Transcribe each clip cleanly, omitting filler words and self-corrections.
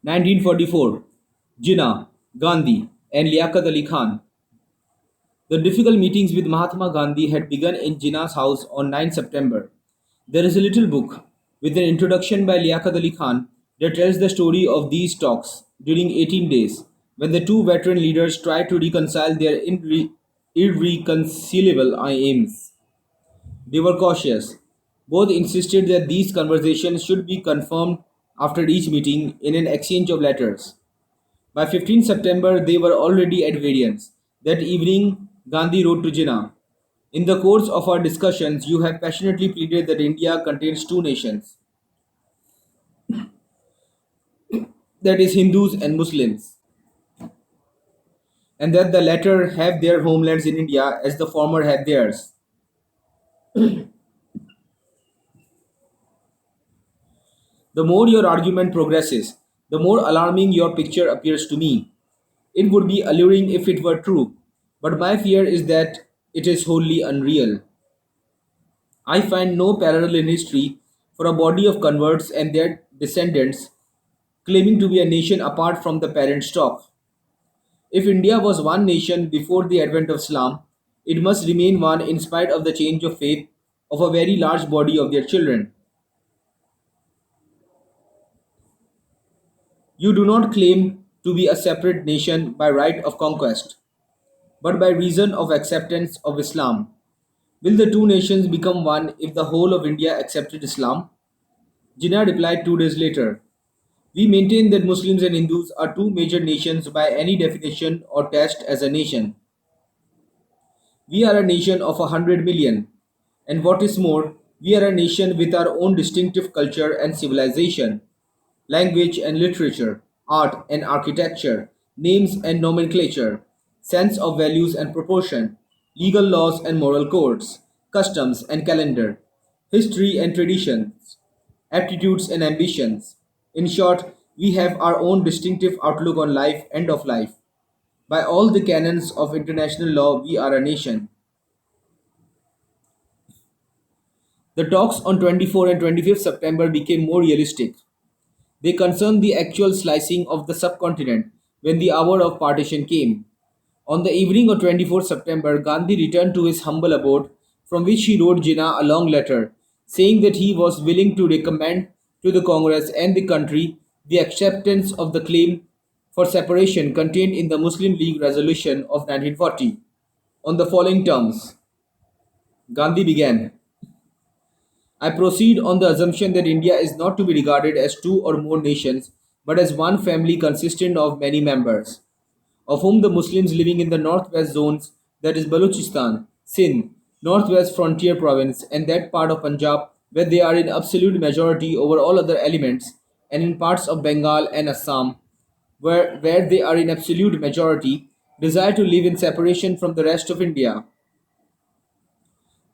1944. Jinnah, Gandhi, and Liaquat Ali Khan. The difficult meetings with Mahatma Gandhi had begun in Jinnah's house on 9 September. There is a little book with an introduction by Liaquat Ali Khan that tells the story of these talks during 18 days when the two veteran leaders tried to reconcile their irreconcilable aims. They were cautious. Both insisted that these conversations should be confirmed after each meeting in an exchange of letters. By 15 September, they were already at variance. That evening, Gandhi wrote to Jinnah, "In the course of our discussions, you have passionately pleaded that India contains two nations, that is, Hindus and Muslims, and that the latter have their homelands in India as the former have theirs. The more your argument progresses, the more alarming your picture appears to me. It would be alluring if it were true, but my fear is that it is wholly unreal. I find no parallel in history for a body of converts and their descendants claiming to be a nation apart from the parent stock. If India was one nation before the advent of Islam, it must remain one in spite of the change of faith of a very large body of their children. You do not claim to be a separate nation by right of conquest, but by reason of acceptance of Islam. Will the two nations become one if the whole of India accepted Islam? Jinnah replied 2 days later, "We maintain that Muslims and Hindus are two major nations by any definition or test as a nation. We are a nation of 100 million, and what is more, we are a nation with our own distinctive culture and civilization, language and literature, art and architecture, names and nomenclature, sense of values and proportion, legal laws and moral codes, customs and calendar, history and traditions, aptitudes and ambitions. In short, we have our own distinctive outlook on life and of life. By all the canons of international law, we are a nation." The talks on 24 and 25th September became more realistic. They concerned the actual slicing of the subcontinent when the hour of partition came. On the evening of 24 September, Gandhi returned to his humble abode, from which he wrote Jinnah a long letter, saying that he was willing to recommend to the Congress and the country the acceptance of the claim for separation contained in the Muslim League resolution of 1940. On the following terms, Gandhi began, "I proceed on the assumption that India is not to be regarded as two or more nations, but as one family consisting of many members, of whom the Muslims living in the northwest zones, that is Balochistan, Sindh, northwest frontier province, and that part of Punjab where they are in absolute majority over all other elements, and in parts of Bengal and Assam where they are in absolute majority, desire to live in separation from the rest of India."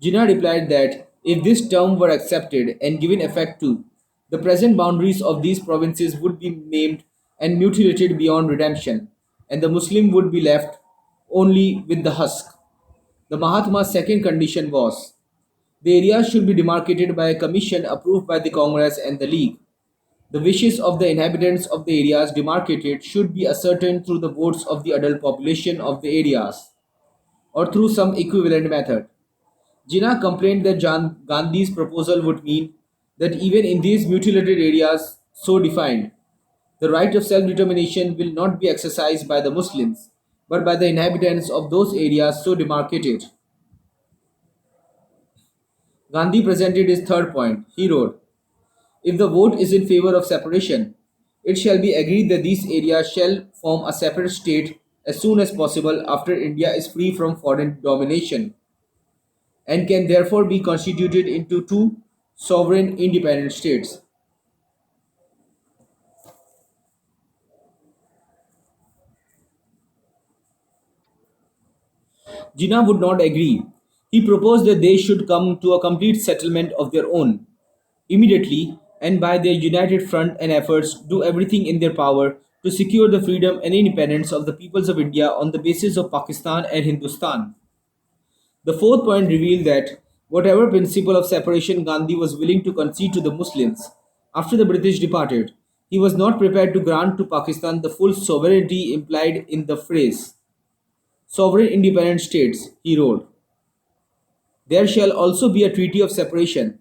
Jinnah replied that if this term were accepted and given effect to, the present boundaries of these provinces would be maimed and mutilated beyond redemption, and the Muslim would be left only with the husk. The Mahatma's second condition was the areas should be demarcated by a commission approved by the Congress and the League. The wishes of the inhabitants of the areas demarcated should be ascertained through the votes of the adult population of the areas, or through some equivalent method. Jinnah complained that Gandhi's proposal would mean that even in these mutilated areas so defined, the right of self determination will not be exercised by the Muslims, but by the inhabitants of those areas so demarcated. Gandhi presented his third point. He wrote, "If the vote is in favor of separation, it shall be agreed that these areas shall form a separate state as soon as possible after India is free from foreign domination, and can therefore be constituted into two sovereign independent states." Jinnah would not agree. He proposed that they should come to a complete settlement of their own, immediately, and by their united front and efforts do everything in their power to secure the freedom and independence of the peoples of India on the basis of Pakistan and Hindustan. The fourth point revealed that whatever principle of separation Gandhi was willing to concede to the Muslims after the British departed, He was not prepared to grant to Pakistan the full sovereignty implied in the phrase. Sovereign independent states, he wrote, there shall also be a treaty of separation,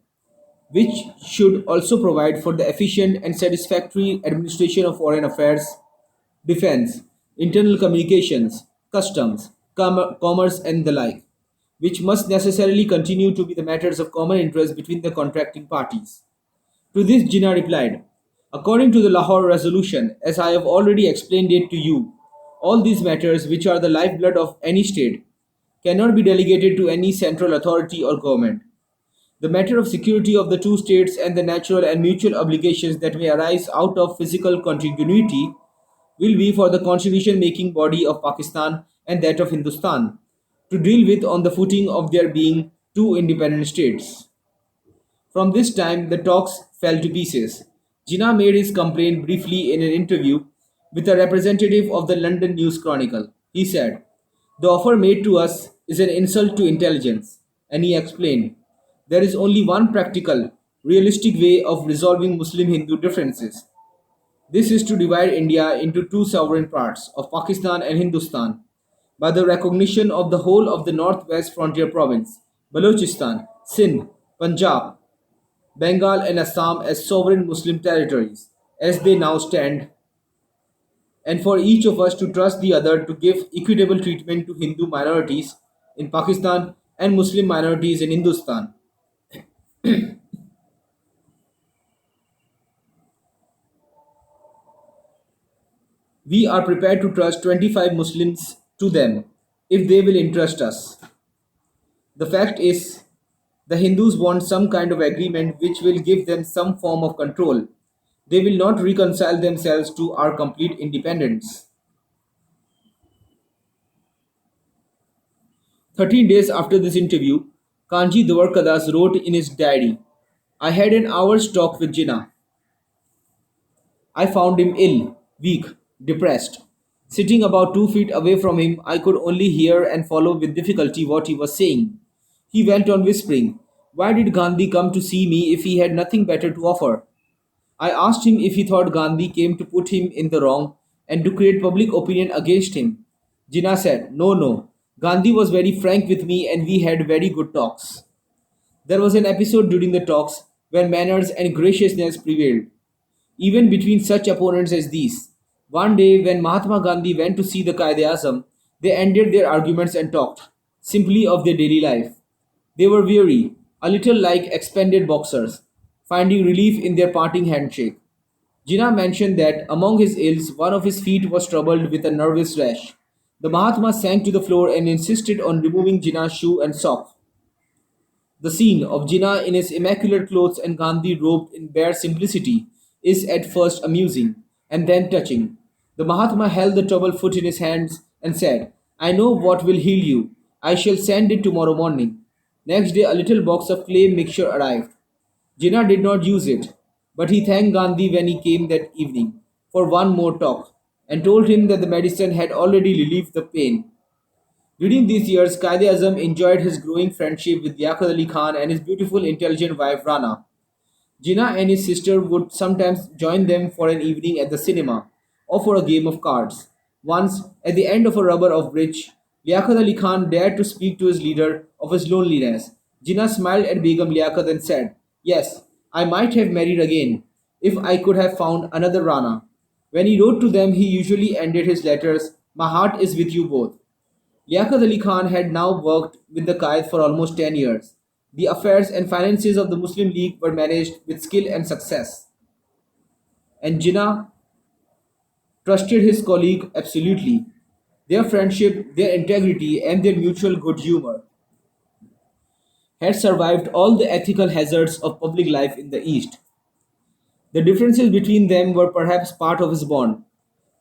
which should also provide for the efficient and satisfactory administration of foreign affairs, defense, internal communications, customs, commerce, and the like, which must necessarily continue to be the matters of common interest between the contracting parties. To this Jinnah replied, according to the Lahore resolution, as I have already explained it to you, all these matters, which are the lifeblood of any state, cannot be delegated to any central authority or government. The matter of security of the two states and the natural and mutual obligations that may arise out of physical contiguity will be for the constitution making body of Pakistan and that of Hindustan to deal with on the footing of their being two independent states. From this time, the talks fell to pieces. Jinnah made his complaint briefly in an interview with a representative of the London News Chronicle. He said, the offer made to us is an insult to intelligence, and he explained, there is only one practical, realistic way of resolving Muslim Hindu differences. This is to divide India into two sovereign parts of Pakistan and Hindustan by the recognition of the whole of the northwest frontier province, Balochistan, Sindh, Punjab, Bengal, and Assam as sovereign Muslim territories as they now stand, and for each of us to trust the other to give equitable treatment to Hindu minorities in Pakistan and Muslim minorities in Hindustan. We are prepared to trust 25 Muslims to them if they will entrust us. The fact is, the Hindus want some kind of agreement which will give them some form of control. They will not reconcile themselves to our complete independence. 13 days after this interview, Kanji Dwarkadas wrote in his diary, I had an hour's talk with Jinnah. I found him ill, weak, depressed. Sitting about 2 feet away from him, I could only hear and follow with difficulty what he was saying. He went on whispering, why did Gandhi come to see me if he had nothing better to offer? I asked him if he thought Gandhi came to put him in the wrong and to create public opinion against him. Jinnah said, no, no. Gandhi was very frank with me and we had very good talks. There was an episode during the talks where manners and graciousness prevailed, even between such opponents as these. One day, when Mahatma Gandhi went to see the Quaid-e-Azam, they ended their arguments and talked simply of their daily life. They were weary, a little like expended boxers, finding relief in their parting handshake. Jinnah mentioned that among his ills, one of his feet was troubled with a nervous rash. The Mahatma sank to the floor and insisted on removing Jinnah's shoe and sock. The scene of Jinnah in his immaculate clothes and Gandhi robed in bare simplicity is at first amusing and then touching. The Mahatma held the troubled foot in his hands and said, I know what will heal you. I shall send it tomorrow morning. Next day, a little box of clay mixture arrived. Jinnah did not use it, but he thanked Gandhi when he came that evening for one more talk and told him that the medicine had already relieved the pain. During these years, Quaid-e-Azam enjoyed his growing friendship with Liaquat Ali Khan and his beautiful, intelligent wife Rana. Jinnah and his sister would sometimes join them for an evening at the cinema or for a game of cards. Once, at the end of a rubber of bridge, Liaquat Ali Khan dared to speak to his leader of his loneliness. Jinnah smiled at Begum Liaquat and said, yes, I might have married again if I could have found another Rana. When he wrote to them, he usually ended his letters, my heart is with you both. Liaquat Ali Khan had now worked with the Qaid for almost 10 years. The affairs and finances of the Muslim League were managed with skill and success. And Jinnah trusted his colleague absolutely. Their friendship, their integrity, and their mutual good humor had survived all the ethical hazards of public life in the East. The differences between them were perhaps part of his bond.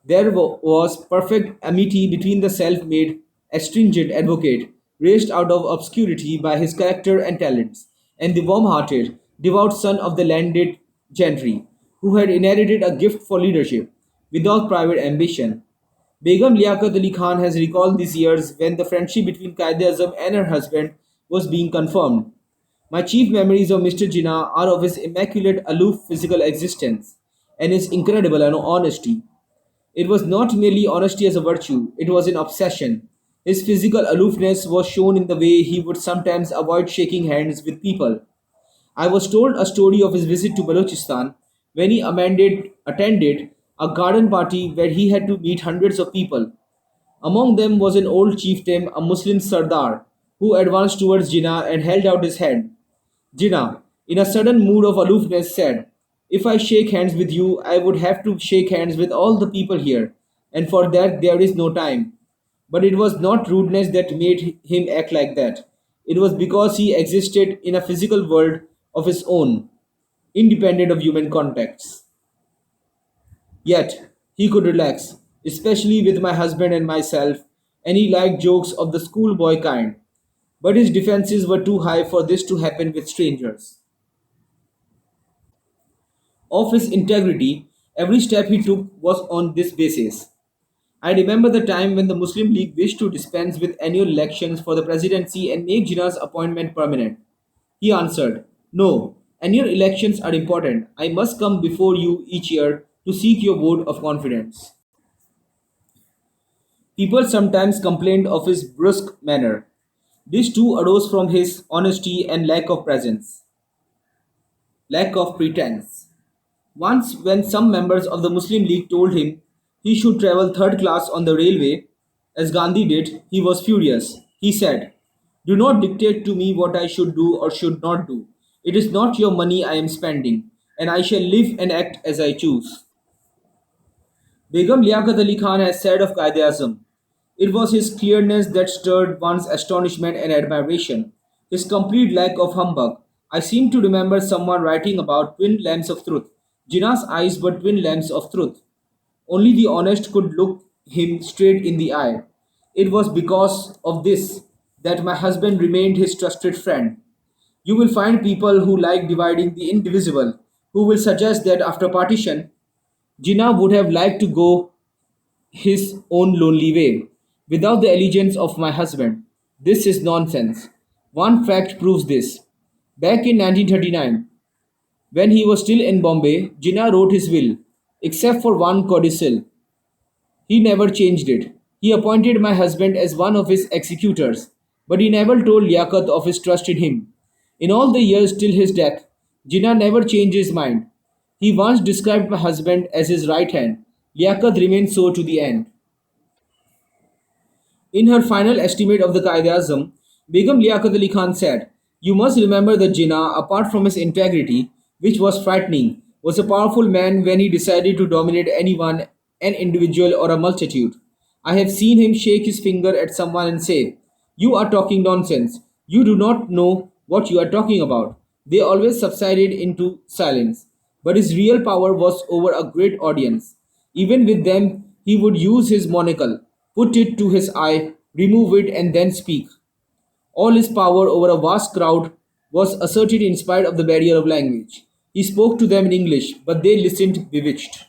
There was perfect amity between the self made, astringent advocate, raised out of obscurity by his character and talents, and the warm hearted, devout son of the landed gentry, who had inherited a gift for leadership without private ambition. Begum Liaquat Ali Khan has recalled these years when the friendship between Quaid-e-Azam and her husband was being confirmed. My chief memories of Mr. Jinnah are of his immaculate aloof physical existence, and his incredible honesty. It was not merely honesty as a virtue, it was an obsession. His physical aloofness was shown in the way he would sometimes avoid shaking hands with people. I was told a story of his visit to Balochistan when he attended a garden party where he had to meet hundreds of people. Among them was an old chieftain, a Muslim Sardar, who advanced towards Jinnah and held out his hand. Jinnah, in a sudden mood of aloofness, said, "If I shake hands with you, I would have to shake hands with all the people here, and for that there is no time." But it was not rudeness that made him act like that. It was because he existed in a physical world of his own, independent of human contacts. Yet, he could relax, especially with my husband and myself, and he liked jokes of the schoolboy kind. But his defenses were too high for this to happen with strangers. Of his integrity, every step he took was on this basis. I remember the time when the Muslim League wished to dispense with annual elections for the presidency and make Jinnah's appointment permanent. He answered, "No, annual elections are important. I must come before you each year to seek your vote of confidence." People sometimes complained of his brusque manner. This too arose from his honesty and lack of pretense. Once, when some members of the Muslim League told him he should travel third class on the railway, as Gandhi did, he was furious. He said, "Do not dictate to me what I should do or should not do. It is not your money I am spending, and I shall live and act as I choose." Begum Liaquat Ali Khan has said of Qaid-e-Azam, "It was his clearness that stirred one's astonishment and admiration, his complete lack of humbug. I seem to remember someone writing about twin lamps of truth. Jinnah's eyes were twin lamps of truth. Only the honest could look him straight in the eye. It was because of this that my husband remained his trusted friend. You will find people who like dividing the indivisible, who will suggest that after partition, Jinnah would have liked to go his own lonely way, without the allegiance of my husband. This is nonsense. One fact proves this. Back in 1939, when he was still in Bombay, Jinnah wrote his will, except for one codicil. He never changed it. He appointed my husband as one of his executors, but he never told Liaquat of his trust in him. In all the years till his death, Jinnah never changed his mind. He once described my husband as his right hand. Liaquat remained so to the end. In her final estimate of the Qaid-e-Azam, Begum Liaquat Ali Khan said, "You must remember that Jinnah, apart from his integrity, which was frightening, was a powerful man when he decided to dominate anyone, an individual or a multitude. I have seen him shake his finger at someone and say, 'You are talking nonsense. You do not know what you are talking about.' They always subsided into silence. But his real power was over a great audience. Even with them, he would use his monocle, put it to his eye, remove it, and then speak. All his power over a vast crowd was asserted in spite of the barrier of language. He spoke to them in English, but they listened bewitched."